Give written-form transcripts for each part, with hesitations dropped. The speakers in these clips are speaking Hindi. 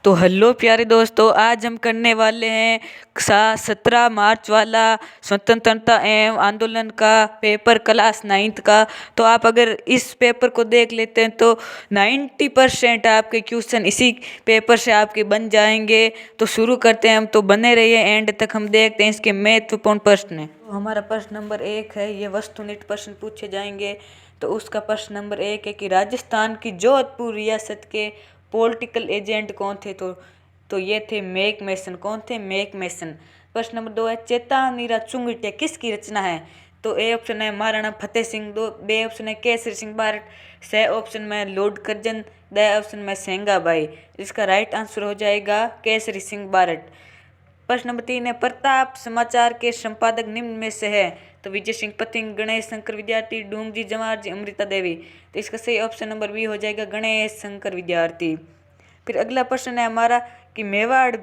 तो हेलो प्यारे दोस्तों, आज हम करने वाले हैं 17 मार्च वाला स्वतंत्रता एवं आंदोलन का पेपर क्लास 9th का। तो आप अगर इस पेपर को देख लेते हैं तो 90% आपके क्वेश्चन इसी पेपर से आपके बन जाएंगे। तो शुरू करते हैं हम, तो बने रहिए एंड तक। हम देखते हैं इसके महत्वपूर्ण प्रश्न। तो हमारा प्रश्न नंबर 1 है, ये वस्तुनिष्ठ प्रश्न पूछे जाएंगे। तो उसका प्रश्न नंबर 1 है कि राजस्थान की जोधपुर रियासत के पॉलिटिकल एजेंट कौन थे। तो ये थे मेक मेसन। कौन थे? Make mason. प्रश्न नंबर 2 है, चेतानीरा चुंगटिया किसकी रचना है। तो ए ऑप्शन है महाराणा फतेह सिंह, दो बे ऑप्शन है केसरी सिंह बारट, से ऑप्शन में लॉर्ड कर्जन, द ऑप्शन में सेंगाबाई। इसका राइट आंसर हो जाएगा केसरी सिंह बारट। प्रश्न नंबर 3 है, प्रताप समाचार के संपादक निम्न में से है। तो विजय सिंह पथिंग, गणेश शंकर विद्यार्थी, डूंगजी जमार जी, अमृता देवी। तो इसका सही ऑप्शन नंबर बी हो जाएगा गणेश शंकर विद्यार्थी। फिर अगला प्रश्न है हमारा कि मेवाड़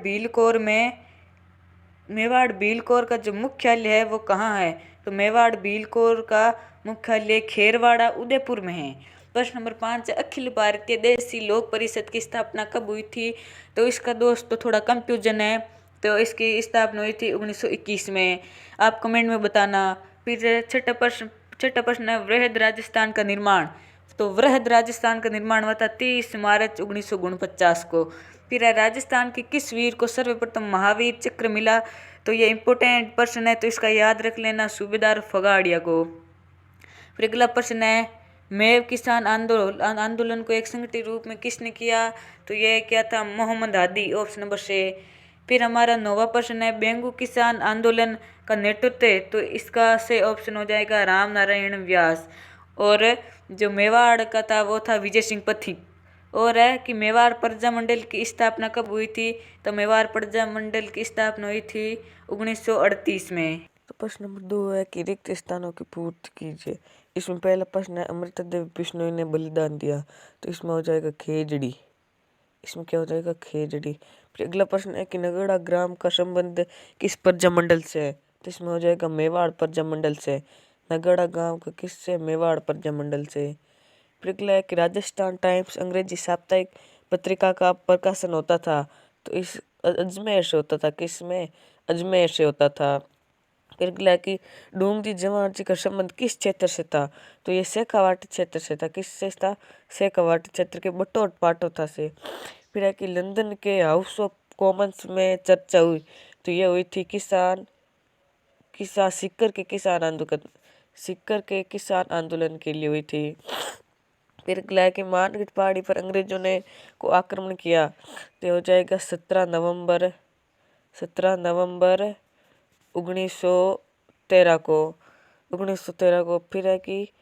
भीलकोर का जो मुख्यालय है वो कहाँ है। तो मेवाड़ भीलकोर का मुख्यालय खेरवाड़ा उदयपुर में है। प्रश्न नंबर 5 है, अखिल भारतीय देशी लोक परिषद की स्थापना कब हुई थी। तो इसका दोस्तों थोड़ा कंफ्यूजन है। तो इसकी स्थापना हुई थी 1921 में। आप कमेंट में बताना। फिर छठा प्रश्न है, वृहद राजस्थान का निर्माण। तो वृहद राजस्थान का निर्माण हुआ था 30 मार्च 1949 को। फिर है, राजस्थान के किस वीर को सर्वप्रथम महावीर चक्र मिला। तो ये इंपॉर्टेंट प्रश्न है, तो इसका याद रख लेना, सूबेदार फगाड़िया को। फिर अगला प्रश्न है, मेव किसान आंदोलन को एक संगठित रूप में किसने किया। तो ये क्या था? मोहम्मद हादी, ऑप्शन नंबर से। फिर हमारा 9वां प्रश्न है, बेंगू किसान आंदोलन का नेतृत्व है। तो इसका से ऑप्शन हो जाएगा राम नारायण व्यास। और जो मेवाड़ का था वो था विजय सिंह पथिक। और है कि मेवाड़ प्रजा मंडल की स्थापना कब हुई थी। तो मेवाड़ प्रजा मंडल की स्थापना हुई थी 1938 में। तो प्रश्न नंबर 2 है कि रिक्त स्थानों की पूर्ति कीजिए। इसमें पहला प्रश्न है, अमृता देवी बिश्नोई ने बलिदान दिया। तो इसमें हो जाएगा खेजड़ी। इसमें क्या हो जाएगा? खेजड़ी। फिर अगला प्रश्न है कि नगड़ा ग्राम का संबंध किस प्रजा मंडल से है। तो इसमें हो जाएगा मेवाड़ प्रजा मंडल से। नगड़ा गांव का किससे? मेवाड़ प्रजा मंडल से। फिर अगला है कि राजस्थान टाइम्स अंग्रेजी साप्ताहिक पत्रिका का प्रकाशन होता था। तो इस अजमेर से होता था। किसमें? अजमेर से होता था। फिर अगला है कि डूंगजी जमार जी का संबंध किस क्षेत्र से था। तो ये शेखावाटी क्षेत्र से था। किससे था? शेखावाटी क्षेत्र के बटोट पाटोथा से। फिर है कि लंदन के हाउस ऑफ कॉमन्स में चर्चा हुई। तो ये हुई थी सिक्कर के किसान आंदोलन के लिए हुई थी। फिर अगला है कि मानगढ़ पहाड़ी पर अंग्रेजों ने को आक्रमण किया। तो हो जाएगा 17 नवंबर 1913 को। फिर है कि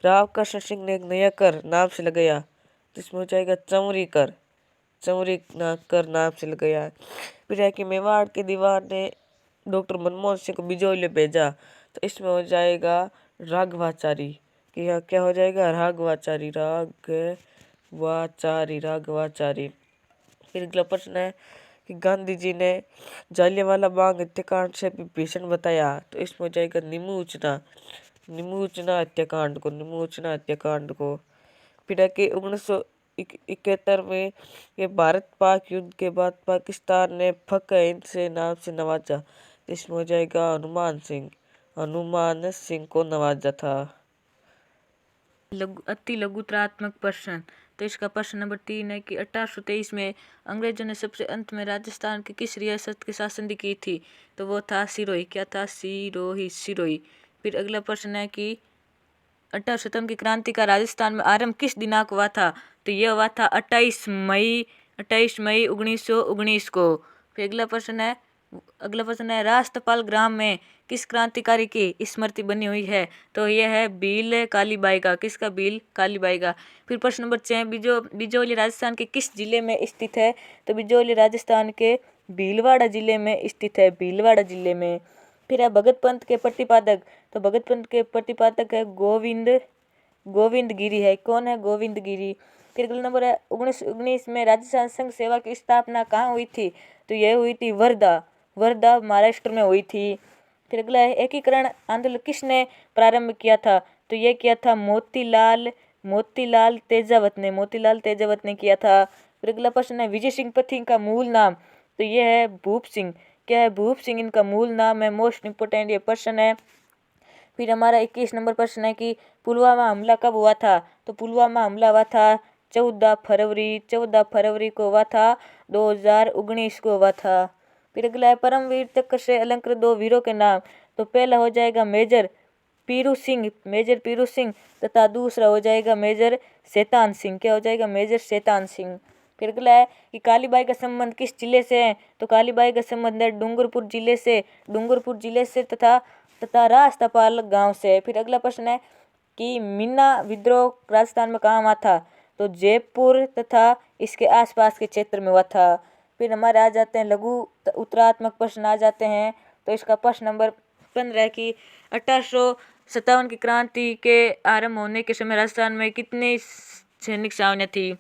राव कृष्ण सिंह ने एक नया कर नाम से लगाया। तो इसमें हो जाएगा चौरी कर नाम से लगाया। फिर है कि मेवाड़ के दीवार ने डॉक्टर मनमोहन सिंह को बिजोलिया भेजा। तो इसमें हो जाएगा राघवाचारी। कि यहाँ क्या हो जाएगा? राघवाचारी। फिर अगला प्रश्न है कि गांधी जी ने जालियांवाला बाग हत्याकांड से भी भीषण बताया। तो इसमें हो जाएगा निमूचना हत्याकांड को। फिर है कि 1971 में ये भारत पाक युद्ध के बाद पाकिस्तान ने फक हिंद से नाम से नवाजा। तो इसमें हो जाएगा हनुमान सिंह को नवाजा था। अति लघुत्रात्मक प्रश्न। तो इसका प्रश्न नंबर 3 है कि 1823 में अंग्रेजों ने सबसे अंत में राजस्थान की किस रियासत की शासन की थी। तो वो था सिरोही। क्या था? सिरोही। फिर अगला प्रश्न है कि 1857 की क्रांति का राजस्थान में आरंभ किस दिनांक हुआ था। तो यह हुआ था 28 मई 1919 को। फिर अगला प्रश्न है राष्ट्रपाल ग्राम में किस क्रांतिकारी की स्मृति बनी हुई है। तो यह है भील कालीबाई का। किसका? भील कालीबाई का। फिर प्रश्न नंबर 6, बिजौली राजस्थान के किस जिले में स्थित है। तो बिजौली राजस्थान के भीलवाड़ा जिले में स्थित है। भीलवाड़ा जिले में। फिर है भगत पंथ के प्रतिपादक। तो भगत पंथ के प्रतिपादक है गोविंद गिरी है। कौन है? गोविंद गिरी। फिर अगला नंबर है 1919 में राजस्थान संघ सेवा की स्थापना कहाँ हुई थी। तो यह हुई थी वर्धा महाराष्ट्र में हुई थी। फिर अगला है एकीकरण आंदोलन किसने प्रारंभ किया था। तो यह किया था मोतीलाल तेजावत ने किया था। फिर अगला प्रश्न है विजय सिंह पथिक का मूल नाम, तो ये है भूप सिंह। क्या है? भूप सिंह इनका मूल नाम है। मोस्ट इंपोर्टेंट ये प्रश्न है। फिर हमारा 21 नंबर प्रश्न है कि पुलवामा हमला कब हुआ था, तो पुलवामा हमला हुआ था 14 फरवरी को हुआ था, 2019 को हुआ था। फिर अगला है परमवीर चक्र से अलंकृत 2 वीरों के नाम, तो पहला हो जाएगा मेजर पीरू सिंह तथा दूसरा हो जाएगा मेजर शैतान सिंह। क्या हो जाएगा? मेजर शैतान सिंह। फिर अगला है कि कालीबाई का संबंध किस जिले से है, तो कालीबाई का संबंध है डूंगरपुर जिले से तथा राजपाल गांव से। फिर अगला प्रश्न है कि मीना विद्रोह राजस्थान में कहाँ हुआ था, तो जयपुर तथा इसके आसपास के क्षेत्र में हुआ था। फिर हमारे आ जाते हैं लघु उत्तरात्मक प्रश्न आ जाते हैं, तो इसका प्रश्न नंबर 15 की 1857 की क्रांति के आरंभ होने के समय राजस्थान में कितनी सैनिक छावनियाँ थी,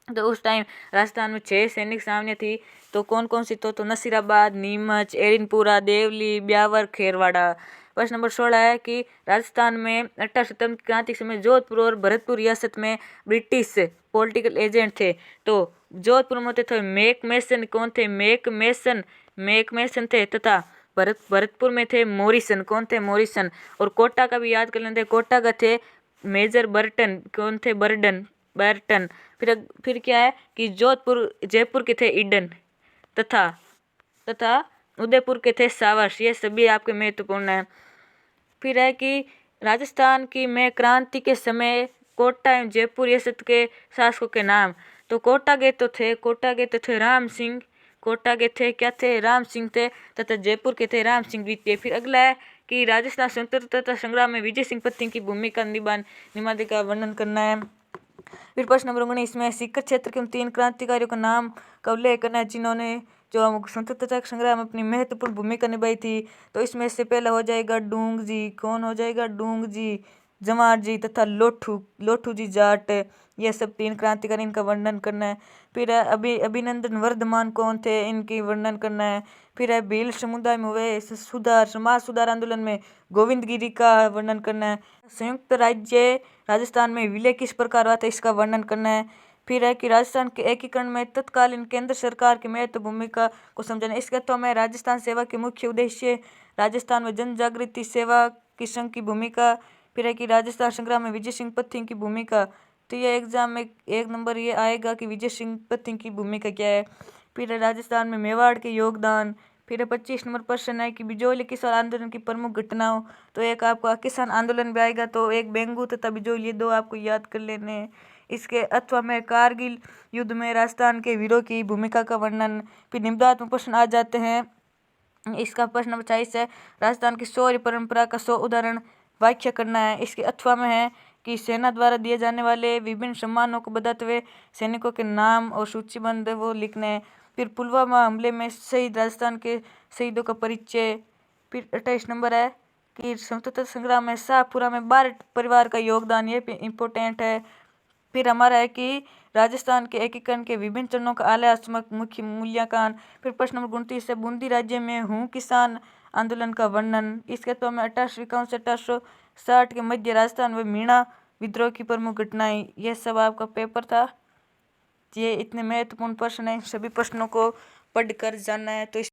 तो उस टाइम राजस्थान में 6 सैनिक छावनियाँ थी। तो कौन कौन सी? तो नसीराबाद, नीमच, एरिनपुरा, देवली, ब्यावर, खेरवाड़ा। प्रश्न नंबर 16 है कि राजस्थान में 1857 की क्रांति के समय जोधपुर और भरतपुर रियासत में ब्रिटिश पॉलिटिकल एजेंट थे, तो जोधपुर में थे मेक मेसन। कौन थे? मेक मेसन थे। तथा भरतपुर में थे मॉरिसन। कौन थे? मॉरिसन। और कोटा का भी याद कर लेते हैं, कोटा का थे मेजर बर्टन। कौन थे? बर्टन। फिर क्या है कि जयपुर के थे ईडन तथा उदयपुर के थे सावश। ये सभी आपके महत्वपूर्ण हैं। फिर है कि राजस्थान की में क्रांति के समय कोटा एवं जयपुर रियासत के शासकों के नाम, तो कोटा के तो थे राम सिंह। कोटा के थे क्या थे? राम सिंह थे। तथा जयपुर के थे राम सिंह द्वितीय। फिर अगला है कि राजस्थान स्वतंत्रता संग्राम में विजय सिंह पथिक की भूमिका निभाने का वर्णन करना है। फिर प्रश्न नंबर 19 में सीकर क्षेत्र के 3 क्रांतिकारियों का नाम का उल्लेख करना है जिन्होंने जो स्वतंत्रता संग्राम में अपनी महत्वपूर्ण भूमिका निभाई थी, तो इसमें से पहला हो जाएगा डूंग जी। कौन हो जाएगा? डूंग जी, जमार जी तथा लोठू जी जाट। ये सब 3 क्रांतिकारी, इनका वर्णन करना है। फिर अभिनंदन वर्धमान कौन थे, इनकी वर्णन करना है। फिर है भील समुदाय में हुए समाज सुधार आंदोलन में गोविंद गिरी का वर्णन करना है। संयुक्त राज्य राजस्थान में विलय किस प्रकार हुआ था, इसका वर्णन करना है। फिर है कि राजस्थान के एकीकरण में तत्कालीन केंद्र सरकार की महत्व भूमिका को समझना। इसके अथवा में राजस्थान सेवा के मुख्य उद्देश्य, राजस्थान में जन जागृति सेवा की संघ की भूमिका। फिर है कि राजस्थान संग्राम में विजय सिंह पथिक की भूमिका, तो ये एग्जाम में 1 नंबर ये आएगा कि विजय सिंह पथिक की भूमिका क्या है। फिर है राजस्थान में मेवाड़ के योगदान। फिर 25 नंबर प्रश्न है कि बिजोली किसान आंदोलन की प्रमुख घटनाओं, तो एक आपका किसान आंदोलन भी आएगा, तो एक बेंगू तथा बिजोली, ये 2 आपको याद कर लेने हैं। इसके अथवा में कारगिल युद्ध में राजस्थान के वीरों की भूमिका का वर्णन। फिर निबंधात्मक प्रश्न आ जाते हैं। इसका प्रश्न नंबर 40 है राजस्थान की शौर्य परंपरा का 100 उदाहरण व्याख्या करना है। इसके अथवा में है कि सेना द्वारा दिए जाने वाले विभिन्न सम्मानों को बताते हुए सैनिकों के नाम और सूचीबद्ध वो लिखने हैं। फिर पुलवामा हमले में शहीद राजस्थान के शहीदों का परिचय। फिर 28 नंबर है कि स्वतंत्रता संग्राम में शाहपुरा में 12 परिवार का योगदान, ये भी इम्पोर्टेंट है। फिर हमारा है कि राजस्थान के एकीकरण के विभिन्न चरणों का आलेखात्मक मुख्य मूल्यांकन। फिर प्रश्न नंबर 29 है बूंदी राज्य में हूँ किसान आंदोलन का वर्णन। इसके तो में 1851 से 1860 के मध्य राजस्थान में मीणा विद्रोह की प्रमुख घटनाएं। यह सब आपका पेपर था। ये इतने महत्वपूर्ण प्रश्न हैं, सभी प्रश्नों को पढ़कर जानना है। तो